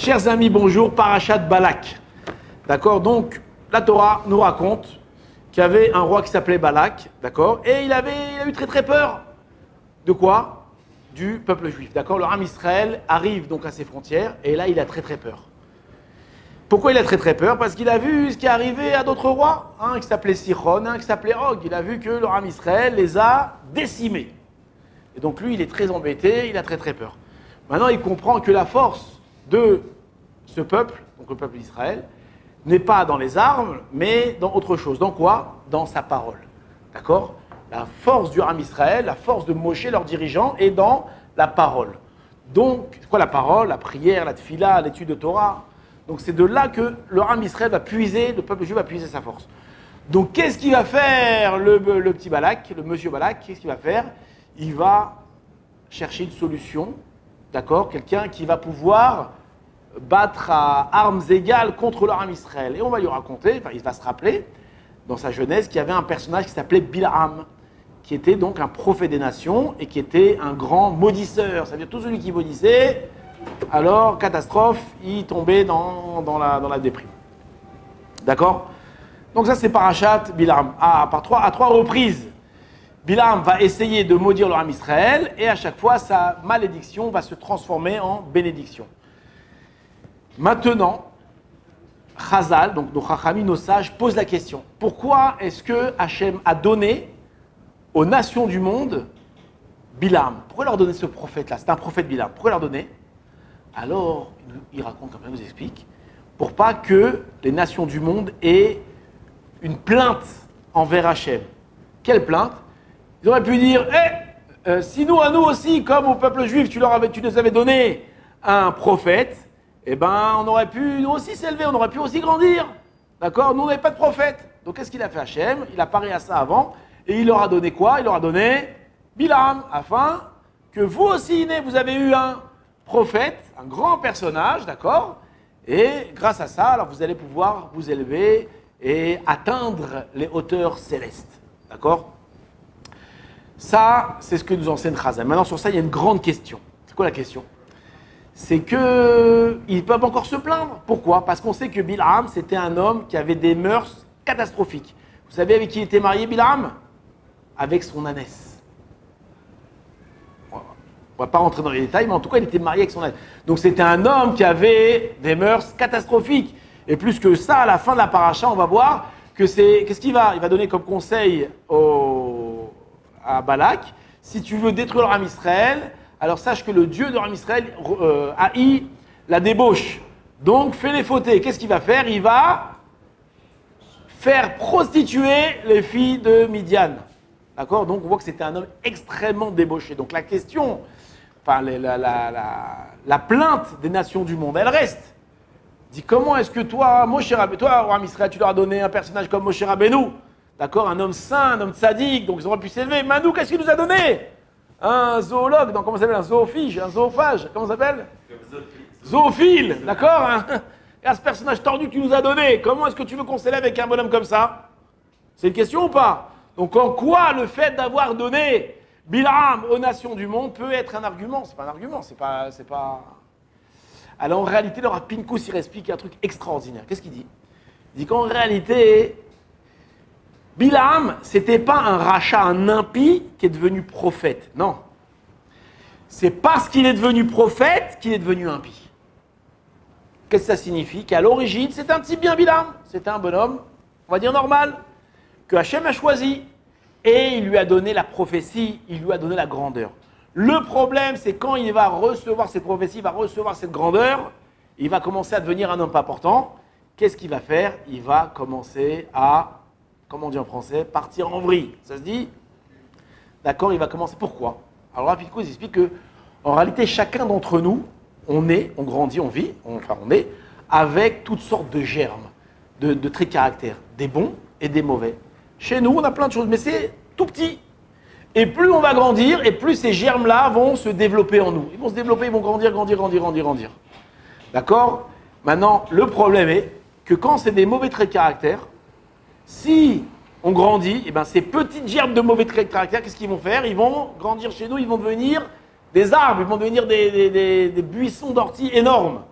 chers amis, bonjour, Parashat Balak. D'accord, donc la Torah nous raconte qu'il y avait un roi qui s'appelait Balak, d'accord, et il a eu très très peur. De quoi? Du peuple juif, d'accord. Le Ham Israël arrive donc à ses frontières, et là il a très très peur. Pourquoi il a très très peur? Parce qu'il a vu ce qui est arrivé à d'autres rois, un qui s'appelait Sichon, un qui s'appelait Og. Il a vu que le Ham Israël les a décimés. Et donc lui, il est très embêté, il a très très peur. Maintenant, il comprend que la force de ce peuple, donc le peuple d'Israël, n'est pas dans les armes, mais dans autre chose. Dans quoi? Dans sa parole. D'accord? La force du Ham Israël, la force de Moshe, leur dirigeant, est dans la parole. Donc, c'est quoi la parole? La prière, la tfila, l'étude de Torah. Donc c'est de là que le Ham Israël va puiser, le peuple juif va puiser sa force. Donc qu'est-ce qu'il va faire le petit Balak, le monsieur Balak? Qu'est-ce qu'il va faire? Il va chercher une solution, d'accord? Quelqu'un qui va pouvoir battre à armes égales contre le Ham Israël. Et on va lui raconter, enfin, il va se rappeler, dans sa jeunesse, qu'il y avait un personnage qui s'appelait Bilham, qui était donc un prophète des nations et qui était un grand maudisseur. Ça veut dire tout celui qui maudissait, alors catastrophe, il tombait dans la déprime. D'accord? Donc ça c'est Parashat Bilham. À trois reprises, Bilham va essayer de maudire le Ham Israël et à chaque fois sa malédiction va se transformer en bénédiction. Maintenant, Chazal, donc nos Chachamim, nos sages, posent la question. Pourquoi est-ce que Hachem a donné aux nations du monde Bilham? Pourquoi leur donner ce prophète-là? C'est un prophète Bilham. Pourquoi leur donner? Alors, il raconte, comme ça, il nous explique, pour pas que les nations du monde aient une plainte envers Hachem. Quelle plainte? Ils auraient pu dire, si nous, à nous aussi, comme au peuple juif, tu nous avais donné un prophète, eh ben, on aurait pu nous aussi s'élever, on aurait pu aussi grandir. D'accord? Nous, on n'avait pas de prophète. Donc, qu'est-ce qu'il a fait Hachem? Il a paré à ça avant, et il leur a donné quoi? Il leur a donné Bilham, afin que vous aussi, vous avez eu un prophète, un grand personnage, d'accord? Et grâce à ça, alors vous allez pouvoir vous élever et atteindre les hauteurs célestes, d'accord? Ça, c'est ce que nous enseigne Chazal. Maintenant, sur ça, il y a une grande question. C'est quoi la question? C'est qu'ils peuvent encore se plaindre. Pourquoi? Parce qu'on sait que Bilham, c'était un homme qui avait des mœurs catastrophiques. Vous savez avec qui il était marié, Bilham? Avec son ânesse. On ne va pas rentrer dans les détails, mais en tout cas, il était marié avec son ânesse. Donc, c'était un homme qui avait des mœurs catastrophiques. Et plus que ça, à la fin de la paracha, on va voir que qu'est-ce qu'il va? Il va donner comme conseil à Balak. Si tu veux détruire le Ham Israël, alors sache que le Dieu de Ham Israël haït la débauche. Donc, fais-les fauter. Qu'est-ce qu'il va faire? Il va faire prostituer les filles de Midian. D'accord? Donc, on voit que c'était un homme extrêmement débauché. Donc, la question, enfin, la plainte des nations du monde, elle reste. Dit, comment est-ce que toi, Ham Israël, tu leur as donné un personnage comme Moshe Rabbeinu? D'accord? Un homme saint, un homme tzaddik, donc ils auraient pu s'élever. Manou, qu'est-ce qu'il nous a donné? Un zoologue, donc comment ça s'appelle? Un zoophage, un zoophage, comment ça s'appelle? Zoophile, d'accord? Et à ce personnage tordu que tu nous as donné, comment est-ce que tu veux qu'on s'élève avec un bonhomme comme ça? C'est une question ou pas? Donc en quoi le fait d'avoir donné Bilham aux nations du monde peut être un argument? C'est pas un argument, c'est pas... Alors en réalité, le Rav Pinkus, il explique un truc extraordinaire. Qu'est-ce qu'il dit? Il dit qu'en réalité, Bilham, c'était pas un rachat, un impie qui est devenu prophète. Non. C'est parce qu'il est devenu prophète qu'il est devenu impie. Qu'est-ce que ça signifie? Qu'à l'origine, c'était un petit bien Bilham. C'était un bonhomme, on va dire normal, que Hachem a choisi. Et il lui a donné la prophétie, il lui a donné la grandeur. Le problème, c'est quand il va recevoir cette prophétie, il va recevoir cette grandeur, il va commencer à devenir un homme pas important. Qu'est-ce qu'il va faire? Il va commencer à, comment on dit en français, partir en vrille. Ça se dit? D'accord, il va commencer. Pourquoi? Alors Rapidco, il explique que, en réalité, chacun d'entre nous, on grandit, on vit, on est avec toutes sortes de germes, de traits de caractère, des bons et des mauvais. Chez nous, on a plein de choses, mais c'est tout petit. Et plus on va grandir, et plus ces germes-là vont se développer en nous. Ils vont se développer, ils vont grandir. D'accord? Maintenant, le problème est que quand c'est des mauvais traits de caractère, si on grandit, et ben ces petites germes de mauvais traits de caractère, qu'est-ce qu'ils vont faire? Ils vont grandir chez nous, ils vont devenir des arbres, ils vont devenir des buissons d'orties énormes.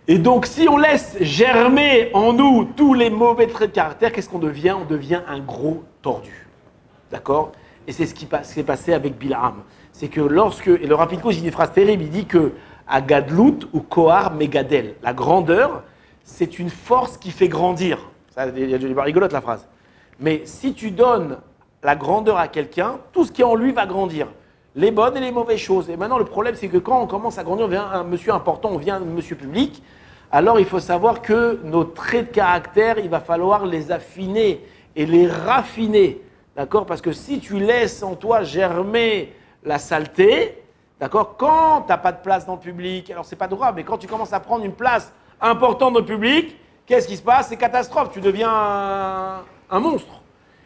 Et donc, si on laisse germer en nous tous les mauvais traits de caractère, qu'est-ce qu'on devient? On devient un gros tordu. D'accord? Et c'est ce qui s'est passé avec Bilham. C'est que lorsque, et le Rav Pinkus dit une phrase terrible, il dit que à Gadlout ou Kohar Megadel, la grandeur, c'est une force qui fait grandir. Ça, il y a des rigolote la phrase. Mais si tu donnes la grandeur à quelqu'un, tout ce qui est en lui va grandir. Les bonnes et les mauvaises choses. Et maintenant, le problème, c'est que quand on commence à grandir, on devient un monsieur important, on devient un monsieur public. Alors, il faut savoir que nos traits de caractère, il va falloir les affiner et les raffiner. D'accord? Parce que si tu laisses en toi germer la saleté, d'accord? Quand tu n'as pas de place dans le public, alors c'est pas grave, mais quand tu commences à prendre une place importante dans le public, qu'est-ce qui se passe? C'est catastrophe, tu deviens un monstre.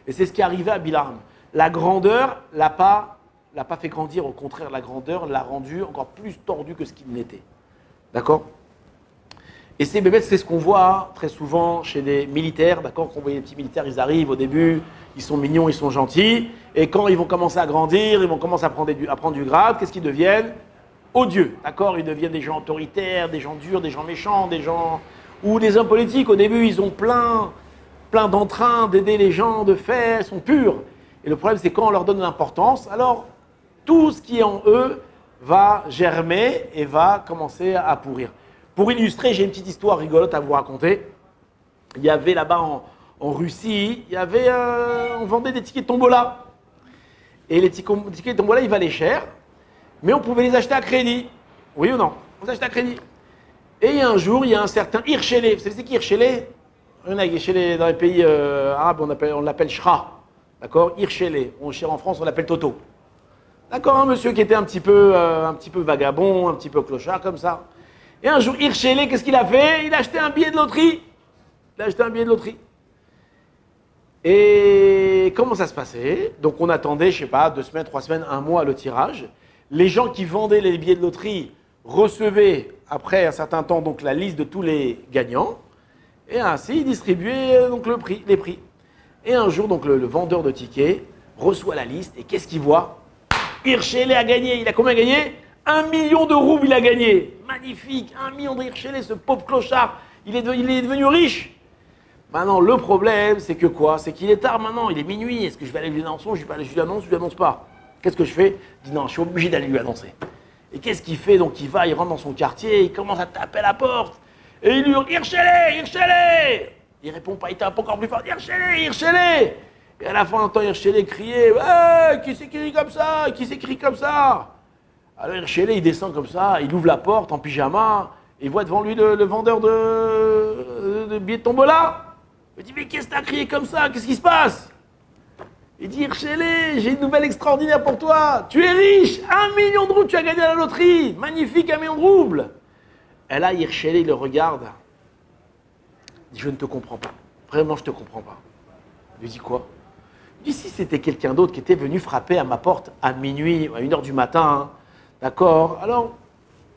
Et c'est ce qui est arrivé à Bilham. La grandeur l'a pas fait grandir, au contraire, la grandeur l'a rendu encore plus tordu que ce qu'il n'était. D'accord? Et ces bébés, c'est ce qu'on voit très souvent chez des militaires, d'accord? Quand on voit les petits militaires, ils arrivent au début, ils sont mignons, ils sont gentils, et quand ils vont commencer à grandir, ils vont commencer à prendre du grade, qu'est-ce qu'ils deviennent? Odieux, d'accord? Ils deviennent des gens autoritaires, des gens durs, des gens méchants, des gens... Ou des hommes politiques, au début, ils ont plein d'entrain d'aider les gens, de faire, sont purs. Et le problème, c'est quand on leur donne de l'importance, alors tout ce qui est en eux va germer et va commencer à pourrir. Pour illustrer, j'ai une petite histoire rigolote à vous raconter. Il y avait là-bas en Russie, on vendait des tickets de tombola. Et les tickets de tombola, ils valaient cher, mais on pouvait les acheter à crédit. Oui ou non? On les achetait à crédit. Et un jour, il y a un certain Hirschele. Vous savez c'est qui Hirschele? Dans les pays arabes, on l'appelle Shra. D'accord? Hirschele. En France, on l'appelle Toto. D'accord? Un monsieur qui était un petit peu vagabond, un petit peu clochard, comme ça. Et un jour, Hirschele, qu'est-ce qu'il a fait? Il a acheté un billet de loterie. Et comment ça se passait? Donc on attendait, je sais pas, 2 semaines, 3 semaines, 1 mois le tirage. Les gens qui vendaient les billets de loterie recevaient, après un certain temps, donc la liste de tous les gagnants. Et ainsi, ils distribuaient donc les prix. Et un jour, donc le vendeur de tickets reçoit la liste. Et qu'est-ce qu'il voit? Hirschele a gagné. Il a combien gagné? 1 million de roubles, il a gagné. Magnifique, 1 million de Hirschele, ce pauvre clochard. Il est devenu riche. Maintenant, le problème, c'est que quoi? C'est qu'il est tard maintenant, il est minuit. Est-ce que je vais aller lui annoncer? Je lui annonce pas. Qu'est-ce que je fais? Je dis non, je suis obligé d'aller lui annoncer. Et qu'est-ce qu'il fait? Donc il rentre dans son quartier, il commence à taper à la porte. Et il hurle Hirschele, Hirschele. Il répond pas, il tape encore plus fort Hirschele, Hirschele. Et à la fin, on entend Hirschele crier qui s'écrit comme ça? Qui s'écrit comme ça? Alors Hirschele, il descend comme ça, il ouvre la porte en pyjama, et il voit devant lui le vendeur de billets de tombola. Il dit mais qu'est-ce que t'as crié comme ça? Qu'est-ce qui se passe? Il dit Hirschele, j'ai une nouvelle extraordinaire pour toi. Tu es riche, 1 million de roubles, tu as gagné à la loterie. Magnifique, 1 million de roubles. Et là, Hirschele, il le regarde. Il dit je ne te comprends pas. Vraiment, je ne te comprends pas. Il lui dit quoi? Il dit si c'était quelqu'un d'autre qui était venu frapper à ma porte à minuit, à 1h du matin, d'accord? Alors,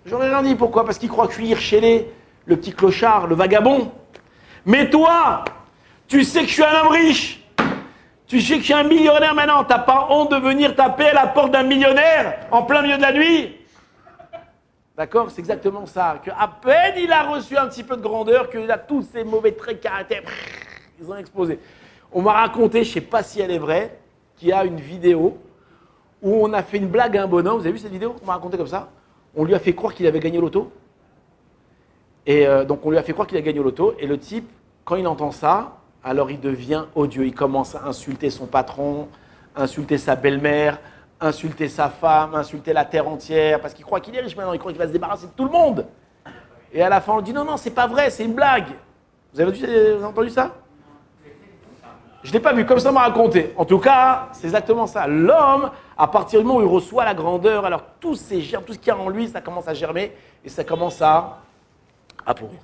j'aurais rien dit. Pourquoi? Parce qu'il croit que je suis Hirschele, le petit clochard, le vagabond. Mais toi, tu sais que je suis un homme riche. Tu sais que je suis un millionnaire maintenant. T'as pas honte de venir taper à la porte d'un millionnaire en plein milieu de la nuit? D'accord? C'est exactement ça. À peine il a reçu un petit peu de grandeur, qu'il a tous ces mauvais traits de caractère. Ils ont explosé. On m'a raconté, je ne sais pas si elle est vraie, qu'il y a une vidéo où on a fait une blague à un bonhomme. Vous avez vu cette vidéo? On m'a raconté comme ça. On lui a fait croire qu'il avait gagné au loto. Et donc on lui a fait croire qu'il a gagné au loto. Et le type, quand il entend ça, alors il devient odieux. Il commence à insulter son patron, insulter sa belle-mère, insulter sa femme, insulter la terre entière, parce qu'il croit qu'il est riche maintenant, il croit qu'il va se débarrasser de tout le monde. Et à la fin, on lui dit non, c'est pas vrai, c'est une blague. Vous avez entendu ça? Je ne l'ai pas vu, comme ça on m'a raconté. En tout cas, c'est exactement ça. L'homme, à partir du moment où il reçoit la grandeur, alors tout ce qu'il y a en lui, ça commence à germer et ça commence à pourrir.